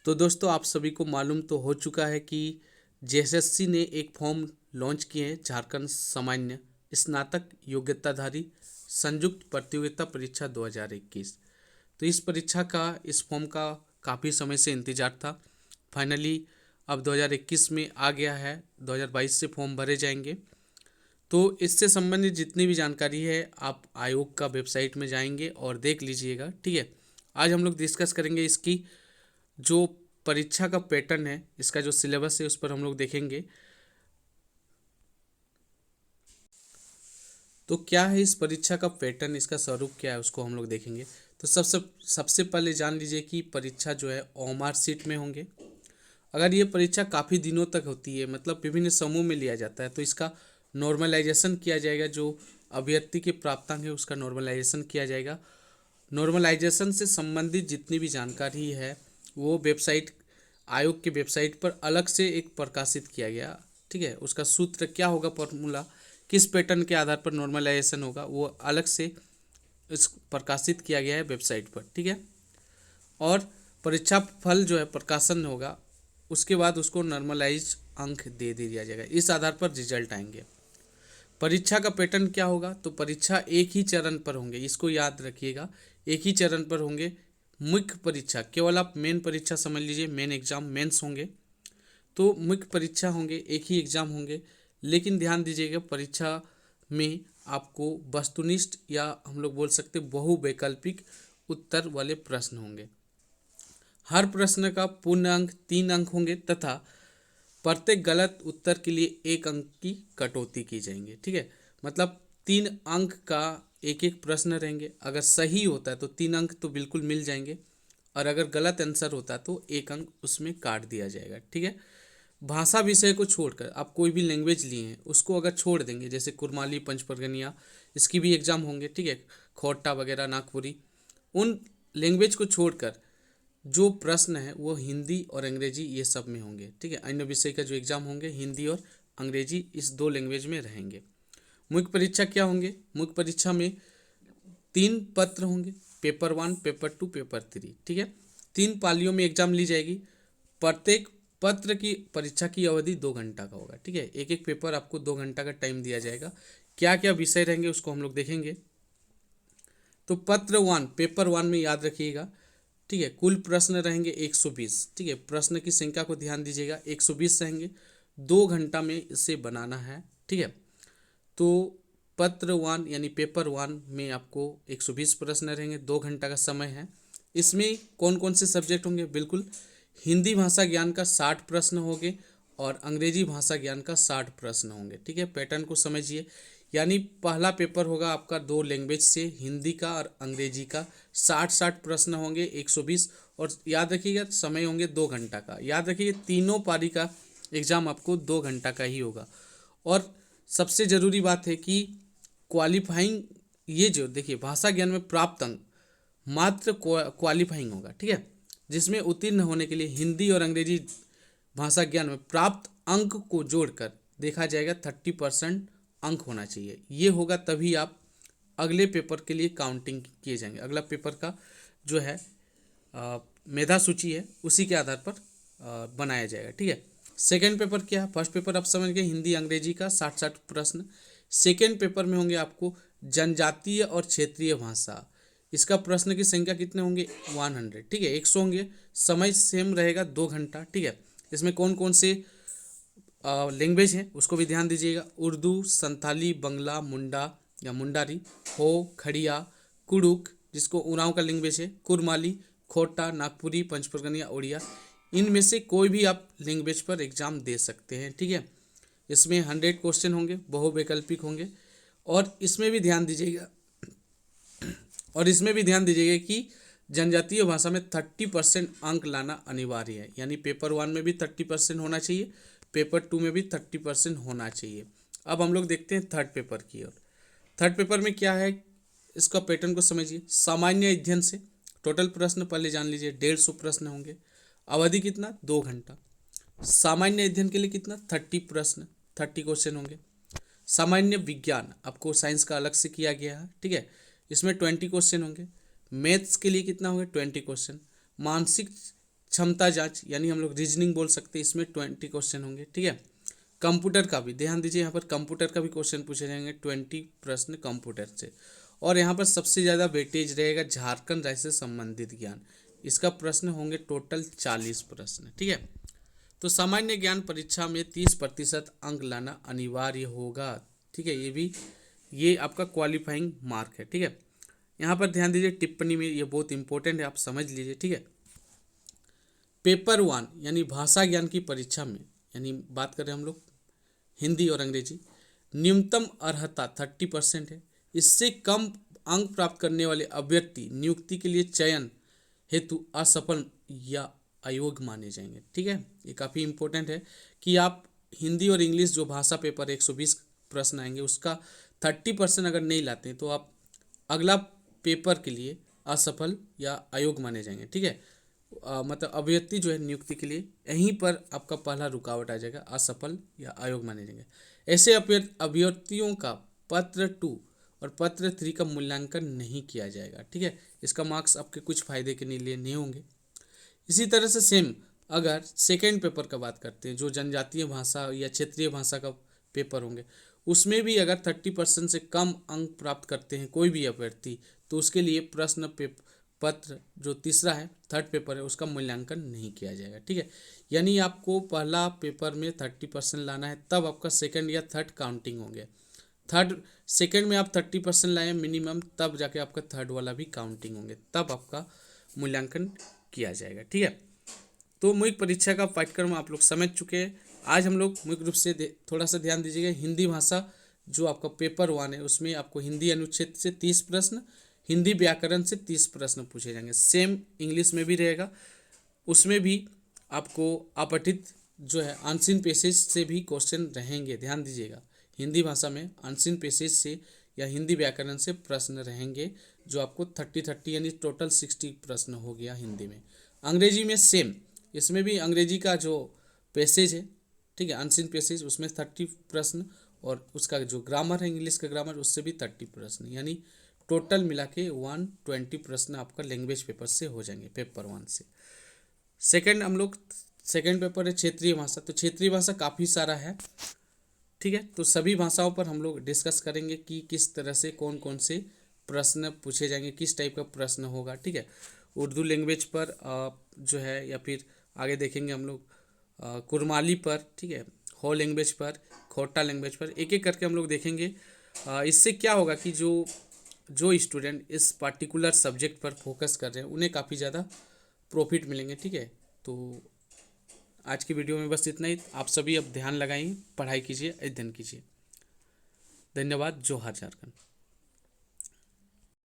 तो दोस्तों, आप सभी को मालूम तो हो चुका है कि जेएसएससी ने एक फॉर्म लॉन्च किए हैं, झारखंड सामान्य स्नातक योग्यताधारी संयुक्त प्रतियोगिता परीक्षा 2021। तो इस परीक्षा का, इस फॉर्म का काफ़ी समय से इंतजार था। फाइनली अब 2021 में आ गया है, 2022 से फॉर्म भरे जाएंगे। तो इससे संबंधित जितनी भी जानकारी है आप आयोग का वेबसाइट में जाएंगे और देख लीजिएगा, ठीक है। आज हम लोग डिस्कस करेंगे इसकी जो परीक्षा का पैटर्न है, इसका जो सिलेबस है उस पर हम लोग देखेंगे। तो क्या है इस परीक्षा का पैटर्न, इसका स्वरूप क्या है, उसको हम लोग देखेंगे। तो सबसे सबसे पहले जान लीजिए कि परीक्षा जो है ओएमआर शीट में होंगे। अगर ये परीक्षा काफ़ी दिनों तक होती है, मतलब विभिन्न समूह में लिया जाता है, तो इसका नॉर्मलाइजेशन किया जाएगा। जो अभ्यर्थी के प्राप्तांक है उसका नॉर्मलाइजेशन किया जाएगा। नॉर्मलाइजेशन से संबंधित जितनी भी जानकारी है वो वेबसाइट, आयोग के वेबसाइट पर अलग से एक प्रकाशित किया गया, ठीक है। उसका सूत्र क्या होगा, फॉर्मूला किस पैटर्न के आधार पर नॉर्मलाइजेशन होगा, वो अलग से इस प्रकाशित किया गया है वेबसाइट पर, ठीक है। और परीक्षा फल जो है प्रकाशन होगा, उसके बाद उसको नॉर्मलाइज अंक दे दिया जाएगा। इस आधार पर रिजल्ट आएंगे। परीक्षा का पैटर्न क्या होगा, तो परीक्षा एक ही चरण पर होंगे, इसको याद रखिएगा। एक ही चरण पर होंगे। मुख्य परीक्षा केवल आप मेन परीक्षा समझ लीजिए, मेन एग्जाम मेंस होंगे। तो मुख्य परीक्षा होंगे, एक ही एग्जाम होंगे। लेकिन ध्यान दीजिएगा, परीक्षा में आपको वस्तुनिष्ठ या हम लोग बोल सकते बहुवैकल्पिक उत्तर वाले प्रश्न होंगे। हर प्रश्न का पूर्ण अंक 3 अंक होंगे तथा प्रत्येक गलत उत्तर के लिए 1 अंक की कटौती की जाएंगे, ठीक है। मतलब 3 अंक का एक एक प्रश्न रहेंगे। अगर सही होता है तो 3 अंक तो बिल्कुल मिल जाएंगे, और अगर गलत आंसर होता है तो 1 अंक उसमें काट दिया जाएगा, ठीक है। भाषा विषय को छोड़कर आप कोई भी लैंग्वेज लिए हैं उसको अगर छोड़ देंगे, जैसे कुरमाली, पंचपरगनिया, इसकी भी एग्जाम होंगे, ठीक है। खोटा वगैरह, नागपुरी, उन लैंग्वेज को छोड़कर जो प्रश्न है वो हिंदी और अंग्रेजी ये सब में होंगे, ठीक है। अन्य विषय का जो एग्जाम होंगे हिंदी और अंग्रेजी, इस 2 लैंग्वेज में रहेंगे। मुख्य परीक्षा क्या होंगे, मुख्य परीक्षा में 3 पत्र होंगे, पेपर 1, पेपर 2, पेपर 3, ठीक है। 3 पालियों में एग्जाम ली जाएगी। प्रत्येक पत्र की परीक्षा की अवधि 2 घंटा का होगा, ठीक है। एक एक पेपर आपको 2 घंटा का टाइम दिया जाएगा। क्या क्या विषय रहेंगे उसको हम लोग देखेंगे। तो पत्र 1, पेपर 1 में याद रखिएगा, ठीक है। कुल प्रश्न रहेंगे 120, ठीक है। प्रश्न की संख्या को ध्यान दीजिएगा, 120 रहेंगे। 2 घंटा में इसे बनाना है, ठीक है। तो पत्र 1 यानी पेपर 1 में आपको 120 प्रश्न रहेंगे, 2 घंटा का समय है। इसमें कौन कौन से सब्जेक्ट होंगे, बिल्कुल हिंदी भाषा ज्ञान का 60 प्रश्न होंगे और अंग्रेजी भाषा ज्ञान का 60 प्रश्न होंगे, ठीक है। पैटर्न को समझिए। यानी पहला पेपर होगा आपका 2 लैंग्वेज से, हिंदी का और अंग्रेजी का। 60 प्रश्न होंगे, 120, और याद रखिएगा समय होंगे 2 घंटा का। याद रखिए तीनों पारी का एग्ज़ाम आपको 2 घंटा का ही होगा। और सबसे ज़रूरी बात है कि क्वालिफाइंग, ये जो देखिए भाषा ज्ञान में प्राप्त अंक मात्र क्वालिफाइंग होगा, ठीक है। जिसमें उत्तीर्ण होने के लिए हिंदी और अंग्रेजी भाषा ज्ञान में प्राप्त अंक को जोड़कर देखा जाएगा 30% अंक होना चाहिए। ये होगा तभी आप अगले पेपर के लिए काउंटिंग किए जाएंगे। अगला पेपर का जो है मेधा सूची है, उसी के आधार पर बनाया जाएगा, ठीक है। सेकेंड पेपर क्या है, फर्स्ट पेपर आप समझ गए, हिंदी अंग्रेजी का 60 प्रश्न। सेकेंड पेपर में होंगे आपको जनजातीय और क्षेत्रीय भाषा। इसका प्रश्न की संख्या कितने होंगे, 100, ठीक है, 100 होंगे। समय सेम रहेगा, 2 घंटा, ठीक है। इसमें कौन कौन से लैंग्वेज है उसको भी ध्यान दीजिएगा। उर्दू, संथाली, बंगला, मुंडा या मुंडारी, हो, खड़िया, कुड़ुक, जिसको उरांव का लैंग्वेज है, कुरमाली, खोटा, नागपुरी, पंचपरगनिया, उड़िया, इनमें से कोई भी आप लैंग्वेज पर एग्ज़ाम दे सकते हैं, ठीक है। इसमें 100 क्वेश्चन होंगे, बहुवैकल्पिक होंगे। और इसमें भी ध्यान दीजिएगा, कि जनजातीय भाषा में 30% अंक लाना अनिवार्य है। यानी पेपर 1 में भी 30% होना चाहिए, पेपर 2 में भी 30% होना चाहिए। अब हम लोग देखते हैं थर्ड पेपर की ओर। थर्ड पेपर में क्या है, इसका पैटर्न को समझिए। सामान्य अध्ययन से टोटल प्रश्न पहले जान लीजिए, 150 प्रश्न होंगे। अवधि कितना, 2 घंटा। सामान्य अध्ययन के लिए कितना, 30 क्वेश्चन होंगे। सामान्य विज्ञान आपको साइंस का अलग से किया गया है, ठीक है। इसमें 20 क्वेश्चन होंगे। मैथ्स के लिए कितना होंगे, 20 क्वेश्चन। मानसिक क्षमता जांच यानी हम लोग रीजनिंग बोल सकते हैं, इसमें 20 क्वेश्चन होंगे। ठीक है, कंप्यूटर का भी ध्यान दीजिए, यहाँ पर कंप्यूटर का भी क्वेश्चन पूछे जाएंगे 20 प्रश्न कंप्यूटर से। और यहाँ पर सबसे ज़्यादा वेटेज रहेगा झारखंड राज्य से संबंधित ज्ञान, इसका प्रश्न होंगे टोटल 40 प्रश्न। ठीक है, तो सामान्य ज्ञान परीक्षा में 30% अंक लाना अनिवार्य होगा। ठीक है, ये आपका क्वालिफाइंग मार्क है। ठीक है, यहाँ पर ध्यान दीजिए टिप्पणी में, ये बहुत इंपॉर्टेंट है, आप समझ लीजिए। ठीक है, पेपर 1 यानी भाषा ज्ञान की परीक्षा में, यानी बात करें हम लोग हिंदी और अंग्रेजी, न्यूनतम अर्हता 30% है। इससे कम अंक प्राप्त करने वाले अभ्यर्थी नियुक्ति के लिए चयन हेतु असफल या अयोग्य माने जाएंगे। ठीक है, ये काफ़ी इंपॉर्टेंट है कि आप हिंदी और इंग्लिश जो भाषा पेपर 120 प्रश्न आएंगे उसका 30% अगर नहीं लाते हैं तो आप अगला पेपर के लिए असफल या अयोग्य माने जाएंगे। ठीक है, मतलब अभ्यर्थी जो है नियुक्ति के लिए यहीं पर आपका पहला रुकावट आ जाएगा, असफल या अयोग्य माने जाएंगे। ऐसे अभ्यर्थियों का पत्र 2 और पत्र 3 का मूल्यांकन नहीं किया जाएगा। ठीक है, इसका मार्क्स आपके कुछ फायदे के लिए नहीं होंगे। इसी तरह से सेम अगर सेकेंड पेपर का बात करते हैं, जो जनजातीय भाषा या क्षेत्रीय भाषा का पेपर होंगे, उसमें भी अगर 30% से कम अंक प्राप्त करते हैं कोई भी अभ्यर्थी, तो उसके लिए प्रश्न पत्र जो तीसरा है, थर्ड पेपर है, उसका मूल्यांकन नहीं किया जाएगा। ठीक है, यानी आपको पहला पेपर में 30% लाना है, तब आपका सेकंड या थर्ड काउंटिंग होंगे। सेकंड में आप 30% लाए मिनिमम, तब जाके आपका थर्ड वाला भी काउंटिंग होंगे, तब आपका मूल्यांकन किया जाएगा। ठीक है, तो मुख्य परीक्षा का पाठ्यक्रम आप लोग समझ चुके हैं। आज हम लोग मुख्य रूप से थोड़ा सा ध्यान दीजिएगा, हिंदी भाषा जो आपका पेपर 1 है उसमें आपको हिंदी अनुच्छेद से 30 प्रश्न, हिंदी व्याकरण से 30 प्रश्न पूछे जाएंगे। सेम इंग्लिश में भी रहेगा, उसमें भी आपको अपठित जो है अनसीन पैसेज से भी क्वेश्चन रहेंगे, ध्यान दीजिएगा। हिंदी भाषा में अनसीन पैसेज से या हिंदी व्याकरण से प्रश्न रहेंगे, जो आपको 30 यानी टोटल 60 प्रश्न हो गया हिंदी में। अंग्रेजी में सेम, इसमें भी अंग्रेजी का जो पैसेज है, ठीक है, अनसीन पैसेज, उसमें 30 प्रश्न, और उसका जो ग्रामर है इंग्लिश का ग्रामर, उससे भी 30 प्रश्न, यानी टोटल मिला के 120 प्रश्न आपका लैंग्वेज पेपर से हो जाएंगे, पेपर 1 से। सेकंड हम लोग सेकंड पेपर है क्षेत्रीय भाषा, तो क्षेत्रीय भाषा काफ़ी सारा है। ठीक है, तो सभी भाषाओं पर हम लोग डिस्कस करेंगे कि किस तरह से कौन कौन से प्रश्न पूछे जाएंगे, किस टाइप का प्रश्न होगा। ठीक है, उर्दू लैंग्वेज पर जो है, या फिर आगे देखेंगे हम लोग कुरमाली पर, ठीक है, हो लैंग्वेज पर, खोटा लैंग्वेज पर, एक एक करके हम लोग देखेंगे। इससे क्या होगा कि जो स्टूडेंट इस पार्टिकुलर सब्जेक्ट पर फोकस कर रहे हैं उन्हें काफ़ी ज़्यादा प्रॉफिट मिलेंगे। ठीक है, तो आज की वीडियो में बस इतना ही। आप सभी अब ध्यान लगाइए, पढ़ाई कीजिए, अध्ययन कीजिए। धन्यवाद। जोहार झारखंड।